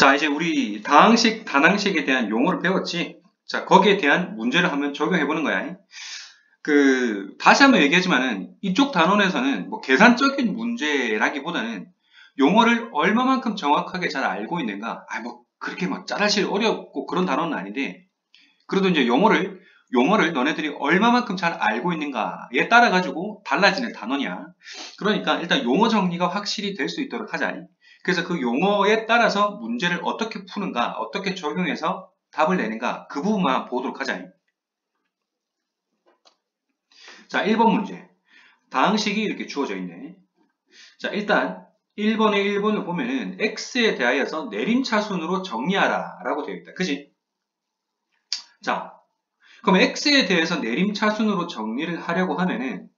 자, 이제 우리 다항식, 단항식에 대한 용어를 배웠지? 자, 거기에 대한 문제를 한번 적용해보는 거야. 다시 한번 얘기하지만은, 이쪽 단원에서는 뭐 계산적인 문제라기보다는 용어를 얼마만큼 정확하게 잘 알고 있는가? 그렇게 막 짜라실 어렵고 그런 단어는 아닌데, 그래도 이제 용어를 너네들이 얼마만큼 잘 알고 있는가에 따라가지고 달라지는 단원이야. 그러니까 일단 용어 정리가 확실히 될 수 있도록 하자. 그래서 그 용어에 따라서 문제를 어떻게 푸는가, 어떻게 적용해서 답을 내는가, 그 부분만 보도록 하자. 자, 1번 문제. 다항식이 이렇게 주어져 있네. 자, 일단 1번에 1번을 보면은 x에 대하여서 내림차순으로 정리하라 라고 되어 있다. 그지? 자, 그럼 x에 대해서 내림차순으로 정리를 하려고 하면은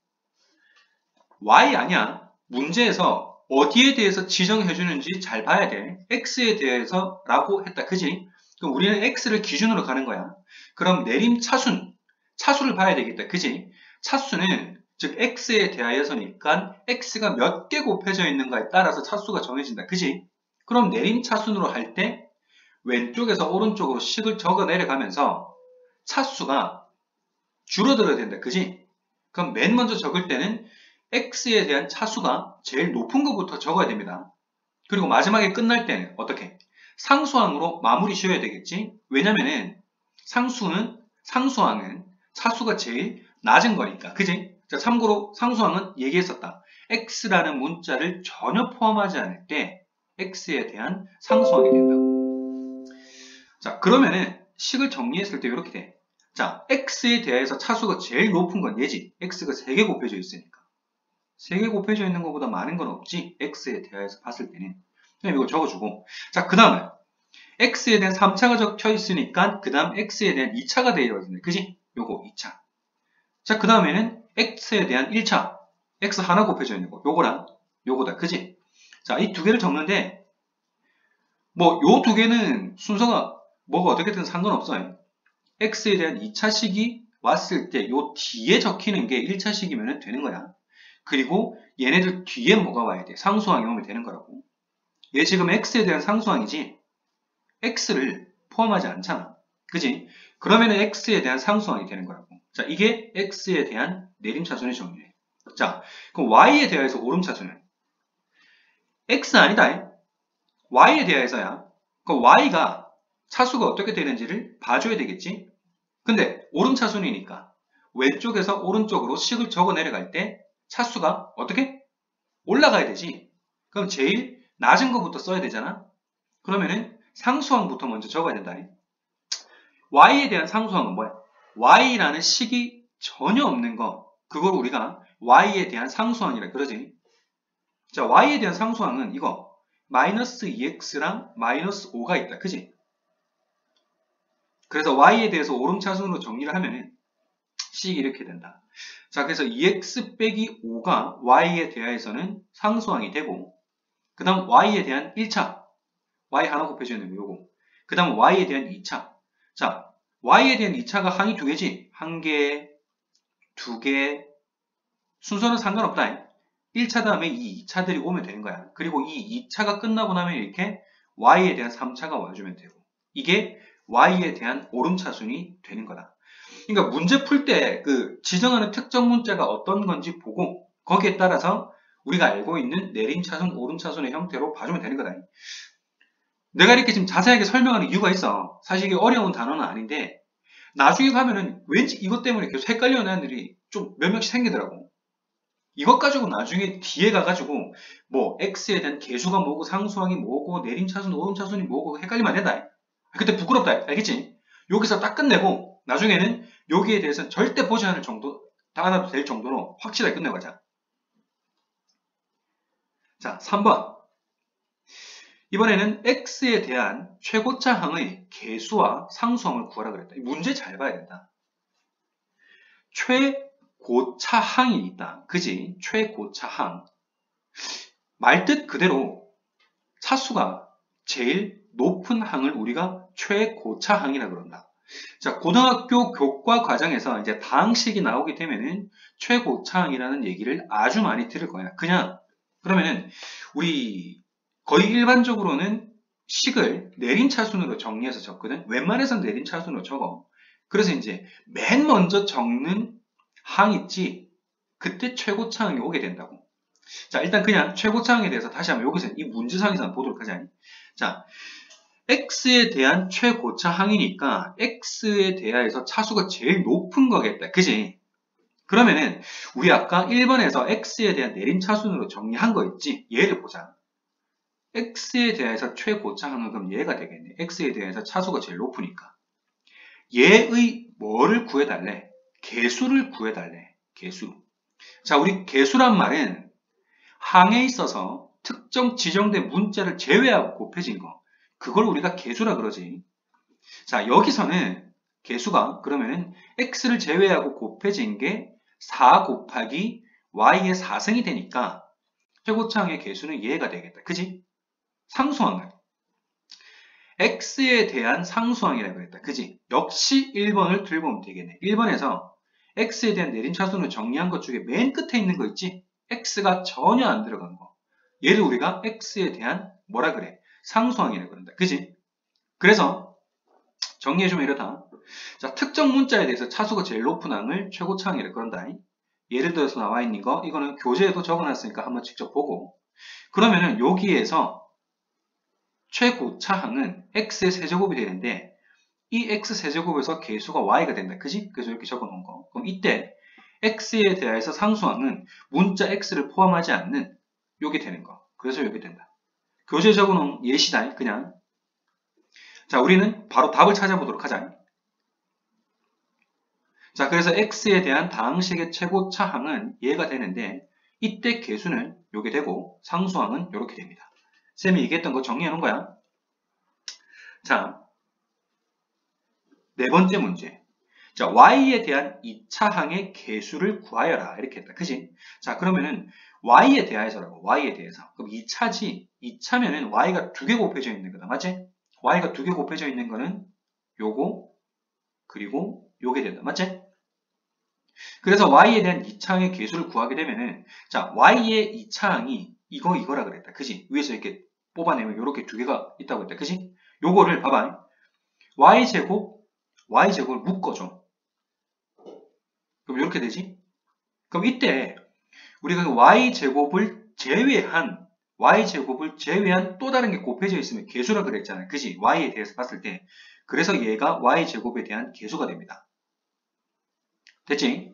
y 아니야. 문제에서 어디에 대해서 지정해 주는지 잘 봐야 돼. x에 대해서 라고 했다. 그지? 그럼 우리는 x를 기준으로 가는 거야. 그럼 내림차순, 차수를 봐야 되겠다. 그지? 차수는 즉 x에 대하여서니까 x가 몇 개 곱해져 있는가에 따라서 차수가 정해진다. 그지? 그럼 내림차순으로 할 때 왼쪽에서 오른쪽으로 식을 적어 내려가면서 차수가 줄어들어야 된다. 그지? 그럼 맨 먼저 적을 때는 x에 대한 차수가 제일 높은 것부터 적어야 됩니다. 그리고 마지막에 끝날 때는 어떻게? 상수항으로 마무리 지어야 되겠지? 왜냐면은 상수항은 차수가 제일 낮은 거니까. 그지? 자, 참고로 상수항은 얘기했었다. x라는 문자를 전혀 포함하지 않을 때 x에 대한 상수항이 된다고. 자, 그러면은 식을 정리했을 때 이렇게 돼. 자, x에 대해서 차수가 제일 높은 건 얘지. x가 3개 곱해져 있으니까. 3개 곱해져 있는 것보다 많은 건 없지. x에 대해서 봤을 때는. 그럼 이거 적어주고. 자, 그 다음에 x에 대한 3차가 적혀 있으니까 그 다음 x에 대한 2차가 되어있네. 그지? 요거 2차. 자, 그 다음에는 x에 대한 1차. x 하나 곱해져 있는 거. 요거랑 요거다. 그지? 자, 이 두 개를 적는데 뭐 요 두 개는 순서가 뭐가 어떻게든 상관없어요. x에 대한 2차식이 왔을 때 요 뒤에 적히는 게 1차식이면 되는 거야. 그리고 얘네들 뒤에 뭐가 와야 돼? 상수항이 오면 되는 거라고. 얘 지금 x에 대한 상수항이지 x를 포함하지 않잖아. 그지? 그러면은 x에 대한 상수항이 되는 거라고. 자, 이게 x에 대한 내림차순의 정의네. 자, 그럼 y에 대해서 오름차순은 x 아니다. y에 대해서야. 그럼 y가 차수가 어떻게 되는지를 봐줘야 되겠지? 근데 오름차순이니까 왼쪽에서 오른쪽으로 식을 적어 내려갈 때 차수가 어떻게? 올라가야 되지. 그럼 제일 낮은 것부터 써야 되잖아. 그러면은 상수항부터 먼저 적어야 된다. y에 대한 상수항은 뭐야? y라는 식이 전혀 없는 거. 그걸 우리가 y에 대한 상수항이라 그러지. 자, y에 대한 상수항은 이거 마이너스 2x랑 마이너스 5가 있다. 그지? 그래서 y에 대해서 오름차순으로 정리를 하면은 식이 이렇게 된다. 자, 그래서 2x 빼기 5가 y에 대하여서는 상수항이 되고 그 다음 y에 대한 1차 y 하나 곱해져 있는 거 요거. 그 다음 y에 대한 2차. 자, y에 대한 2차가 항이 두 개지. 한 개, 두 개. 순서는 상관없다. 1차 다음에 이 2차들이 오면 되는 거야. 그리고 이 2차가 끝나고 나면 이렇게 y에 대한 3차가 와주면 되고. 이게 y에 대한 오름차순이 되는 거다. 그러니까 문제 풀 때 지정하는 특정 문자가 어떤 건지 보고 거기에 따라서 우리가 알고 있는 내림차순, 오름차순의 형태로 봐주면 되는 거다. 내가 이렇게 지금 자세하게 설명하는 이유가 있어. 사실 이게 어려운 단어는 아닌데 나중에 가면은 왠지 이것 때문에 계속 헷갈리는 애들이 좀 몇 명씩 생기더라고. 이것 가지고 나중에 뒤에 가가지고 뭐 x에 대한 계수가 뭐고 상수항이 뭐고 내림차순, 오름차순이 뭐고 헷갈리면 안 된다. 그때 부끄럽다. 알겠지? 여기서 딱 끝내고 나중에는 여기에 대해서는 절대 보지 않을 정도, 않아도 될 정도로 확실하게 끝내가자. 자, 3번. 이번에는 x에 대한 최고차 항의 계수와 상수항을 구하라 그랬다. 문제 잘 봐야 된다. 최고차 항이 있다. 그지? 최고차 항. 말뜻 그대로 차수가 제일 높은 항을 우리가 최고차 항이라 그런다. 자, 고등학교 교과 과정에서 이제 다항식이 나오게 되면은 최고차 항이라는 얘기를 아주 많이 들을 거야. 그러면은 우리 거의 일반적으로는 식을 내림차순으로 정리해서 적거든. 웬만해서는 내림차순으로 적어. 그래서 이제 맨 먼저 적는 항 있지. 그때 최고차항이 오게 된다고. 자, 일단 그냥 최고차항에 대해서 다시 한번 여기서 이 문제상에서 보도록 하자. 자, x에 대한 최고차항이니까 x에 대하여서 차수가 제일 높은 거겠다. 그지? 그러면은 우리 아까 1번에서 x에 대한 내림차순으로 정리한 거 있지? 얘를 보자. x에 대해서 최고차항은 그럼 얘가 되겠네. x에 대해서 차수가 제일 높으니까. 얘의 뭐를 구해달래? 개수를 구해달래. 개수. 자, 우리 개수란 말은 항에 있어서 특정 지정된 문자를 제외하고 곱해진 거. 그걸 우리가 개수라 그러지. 자, 여기서는 개수가 그러면은 x를 제외하고 곱해진 게 4 곱하기 y의 4승이 되니까 최고차항의 개수는 얘가 되겠다. 그지? 상수항을. x에 대한 상수항이라고 그랬다. 그지? 역시 1번을 들고 오면 되겠네. 1번에서 x에 대한 내림차순을 정리한 것 중에 맨 끝에 있는 거 있지? x가 전혀 안 들어간 거. 얘를 우리가 x에 대한 뭐라 그래? 상수항이라고 그런다. 그지? 그래서 정리해주면 이렇다. 자, 특정 문자에 대해서 차수가 제일 높은 항을 최고차항이라고 그런다. 예를 들어서 나와 있는 거 이거는 교재에도 적어놨으니까 한번 직접 보고 그러면은 여기에서 최고차항은 x의 세제곱이 되는데 이 x 세제곱에서 개수가 y가 된다. 그지? 그래서 이렇게 적어놓은 거. 그럼 이때 x에 대해서 상수항은 문자 x를 포함하지 않는 요게 되는 거. 그래서 요게 된다. 교재에 적어놓은 예시다. 그냥. 자, 우리는 바로 답을 찾아보도록 하자. 자, 그래서 x에 대한 다항식의 최고차항은 얘가 되는데 이때 개수는 요게 되고 상수항은 요렇게 됩니다. 쌤이 얘기했던 거 정리해 놓은 거야. 자, 네 번째 문제. 자, y에 대한 2차항의 개수를 구하여라. 이렇게 했다. 그지? 자, 그러면은 y에 대해서라고. y에 대해서. 그럼 2차지. 2차면은 y가 두 개 곱해져 있는 거다. 맞지? y가 두 개 곱해져 있는 거는 요거 그리고 요게 된다. 맞지? 그래서 y에 대한 2차항의 개수를 구하게 되면은 자, y의 2차항이 이거라 그랬다. 그지? 위에서 이렇게 뽑아내면 이렇게 두 개가 있다고 했다. 그지? 요거를 봐봐. y제곱을 묶어줘. 그럼 이렇게 되지? 그럼 이때 우리가 y제곱을 제외한 또 다른 게 곱해져 있으면 개수라 그랬잖아요. 그지? y에 대해서 봤을 때. 그래서 얘가 y제곱에 대한 개수가 됩니다. 됐지?